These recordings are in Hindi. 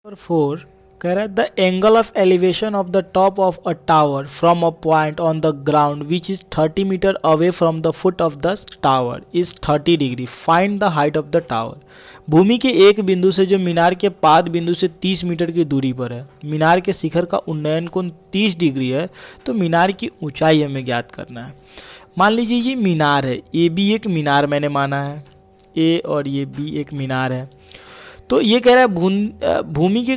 नंबर 4 कह रहा है the angle of elevation of the top of a tower from a point on the ground which is 30 metre away from the foot of the tower is 30 degree. Find the height of the tower. भूमि के एक बिंदु से जो मीनार के पाद बिंदु से 30 मीटर की दूरी पर है, मीनार के शिखर का उन्नयन कोण 30 डिग्री है, तो मीनार की ऊंचाई हमें ज्ञात करना है। मान लीजिए ये मीनार है, ए भी एक मीनार मैंने माना है, ए और ये बी एक मीनार है। तो ये कह रहा है भूमि के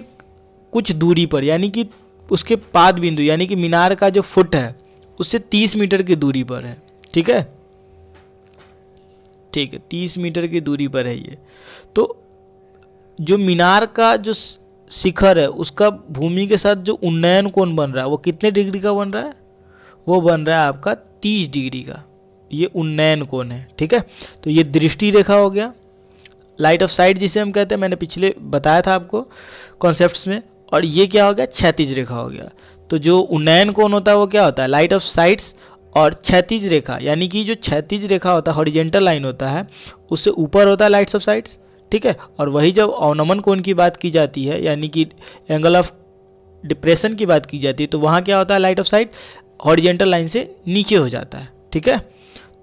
कुछ दूरी पर, यानी कि उसके पाद बिंदु यानी कि मीनार का जो फुट है उससे 30 मीटर की दूरी पर है। ठीक है, 30 मीटर की दूरी पर है ये। तो जो मीनार का जो शिखर है उसका भूमि के साथ जो उन्नयन कोण बन रहा है वो कितने डिग्री का बन रहा है? वो बन रहा है आपका 30 डिग्री का। ये उन्नयन कोण है। ठीक है, तो ये दृष्टि रेखा हो गया, लाइट ऑफ साइट जिसे हम कहते हैं, मैंने पिछले बताया था आपको कॉन्सेप्ट्स में। और ये क्या हो गया? क्षैतिज रेखा हो गया। तो जो उन्नयन कोण होता है वो क्या होता है? लाइट ऑफ साइट्स और क्षैतिज रेखा, यानी कि जो क्षैतिज रेखा होता है, हॉरिजेंटल लाइन होता है, उससे ऊपर होता है लाइट्स ऑफ साइट्स। ठीक है, और वही जब अवनमन कोण की बात की जाती है, यानी कि एंगल ऑफ डिप्रेशन की बात की जाती है, तो वहाँ क्या होता है? Light of site horizontal line से नीचे हो जाता है। ठीक है,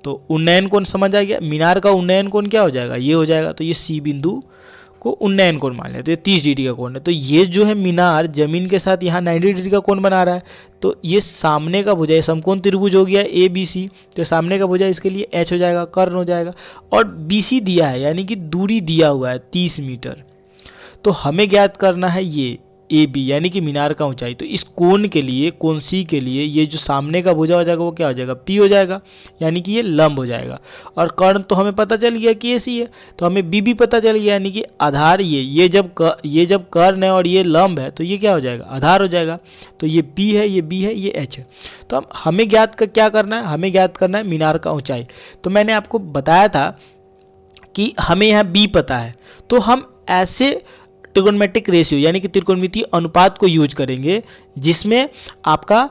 तो उन्नयन कोण समझ आ गया। मीनार का उन्नयन कोण क्या हो जाएगा? ये हो जाएगा। तो ये सी बिंदु को उन्नयन कोण मान लें, तो ये 30 डिग्री का कोण है। तो ये जो है मीनार जमीन के साथ यहाँ 90 डिग्री का कोण बना रहा है। तो ये सामने का भुजा, समकोण त्रिभुज हो गया ए बी सी। तो सामने का भुजा इसके लिए एच हो जाएगा, कर्ण हो जाएगा। और बी सी दिया है, यानी कि दूरी दिया हुआ है 30 मीटर। तो हमें ज्ञात करना है ये ए बी, यानी कि मीनार का ऊंचाई। तो इस कोण के लिए, कोण सी के लिए, ये जो सामने का भुजा हो जाएगा वो क्या हो जाएगा? पी हो जाएगा, यानी कि ये लंब हो जाएगा। और कर्ण तो हमें पता चल गया कि ए सी है, तो हमें बी भी पता चल गया, यानी कि आधार ये जब कर्ण है और ये लंब है तो ये क्या हो जाएगा? आधार हो जाएगा। तो ये पी है, ये बी है, ये एच है। तो हमें क्या करना है? हमें ज्ञात करना है मीनार का ऊंचाई। तो मैंने आपको बताया था कि हमें यहाँ बी पता है, तो हम ऐसे ट्रिगोनोमेट्रिक रेशियो यानी कि त्रिकोणमितीय अनुपात को यूज करेंगे जिसमें आपका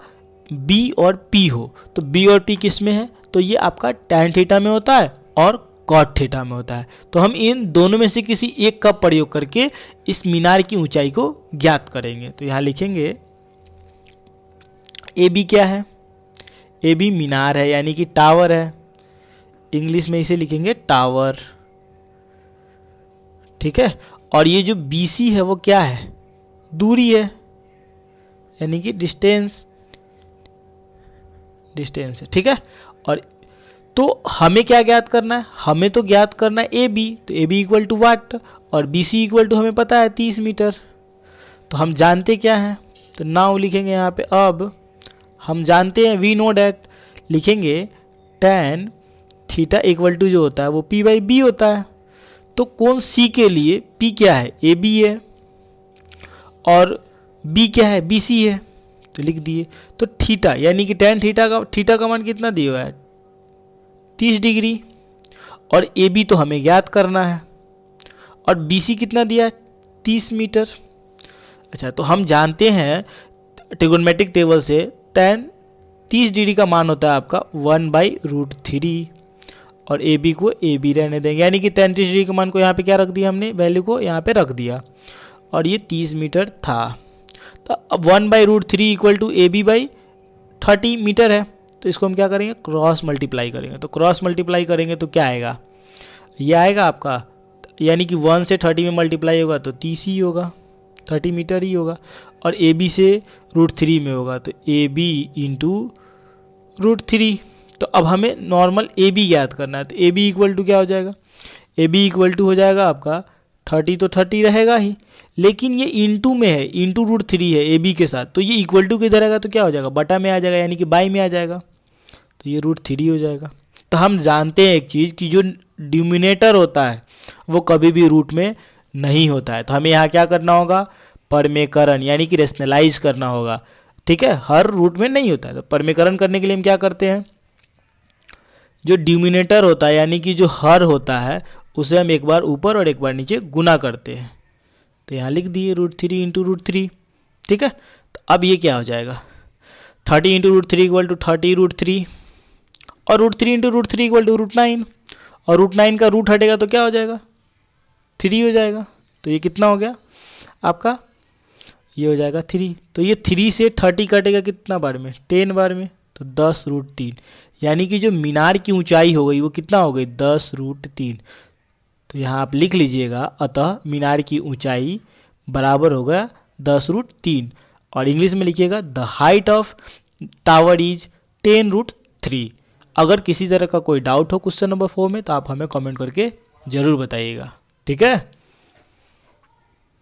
b और p हो। तो b और p किस में है? तो ये आपका tan थीटा में होता है और cot थीटा में होता है। तो हम इन दोनों में से किसी एक का प्रयोग करके इस मीनार की ऊंचाई को ज्ञात करेंगे। तो यहाँ लिखेंगे AB क्या है? AB मीनार है, यानी कि टावर है। इंग्लिश में इसे लिखेंगे टावर। ठीक है, और ये जो BC है वो क्या है? दूरी है, यानी कि डिस्टेंस है। ठीक है, और तो हमें क्या ज्ञात करना है? हमें तो ज्ञात करना है AB। तो AB इक्वल टू वाट, और BC इक्वल टू हमें पता है 30 मीटर। तो हम जानते क्या हैं? तो नाउ लिखेंगे यहाँ पे, अब हम जानते हैं वी नो डैट, लिखेंगे tan थीटा इक्वल टू जो होता है वो P बाई B होता है। तो कोण C के लिए P क्या है? AB है, और B क्या है? BC है। तो लिख दिए। तो थीटा यानी कि tan थीटा का मान कितना दिया हुआ है? 30 डिग्री। और AB तो हमें ज्ञात करना है, और BC कितना दिया है? 30 मीटर। अच्छा, तो हम जानते हैं ट्रिगोनोमेट्रिक टेबल से tan 30 डिग्री का मान होता है आपका 1/√3, और ए बी को ए बी रहने देंगे, यानी कि 33 डिग्री के मान को यहाँ पे क्या रख दिया हमने? वैल्यू को यहाँ पे रख दिया, और ये 30 मीटर था। तो अब 1/√3 equal to A B by 30 metre है। तो इसको हम क्या करेंगे? क्रॉस मल्टीप्लाई करेंगे। तो क्रॉस मल्टीप्लाई करेंगे तो क्या आएगा? ये आएगा आपका, यानी कि 1 से 30 में मल्टीप्लाई होगा तो 30 ही होगा, 30 मीटर ही होगा। और ए बी से √3 में होगा तो ए बी इंटू √3। तो अब हमें नॉर्मल ए बी ज्ञात करना है। तो ए बी इक्वल टू क्या हो जाएगा? ए बी इक्वल टू हो जाएगा आपका 30, तो 30 रहेगा ही, लेकिन ये इंटू में है, इंटू √3 है ए बी के साथ। तो ये इक्वल टू किधर आएगा? तो क्या हो जाएगा? बटा में आ जाएगा, यानी कि बाई में आ जाएगा। तो ये √3 हो जाएगा। तो हम जानते हैं एक चीज़ कि जो डिनोमिनेटर होता है वो कभी भी रूट में नहीं होता है। तो हमें यहाँ क्या करना होगा? परमेकरण, यानी कि रेशनलाइज करना होगा। ठीक है, हर रूट में नहीं होता है। तो परमेकरण करने के लिए हम क्या करते हैं? जो डिनोमिनेटर होता है, यानी कि जो हर होता है, उसे हम एक बार ऊपर और एक बार नीचे गुना करते हैं। तो यहाँ लिख दिए √3 इंटू √3। ठीक है, तो अब ये क्या हो जाएगा? 30 इंटू √3 इक्वल टू 30√3, और √3 इंटू √3 इक्वल टू √9, और √9 का रूट हटेगा तो क्या हो जाएगा? 3 हो जाएगा। तो ये कितना हो गया आपका? ये हो जाएगा 3। तो ये 3 से 30 कटेगा कितना बार में, 10 बार में, तो 10√3। यानी कि जो मीनार की ऊंचाई हो गई वो कितना हो गई, 10√3। तो यहाँ आप लिख लीजिएगा, अतः मीनार की ऊंचाई बराबर होगा 10√3। और इंग्लिश में लिखिएगा the height of tower is 10√3। अगर किसी तरह का कोई डाउट हो क्वेश्चन नंबर 4 में तो आप हमें कमेंट करके ज़रूर बताइएगा। ठीक है।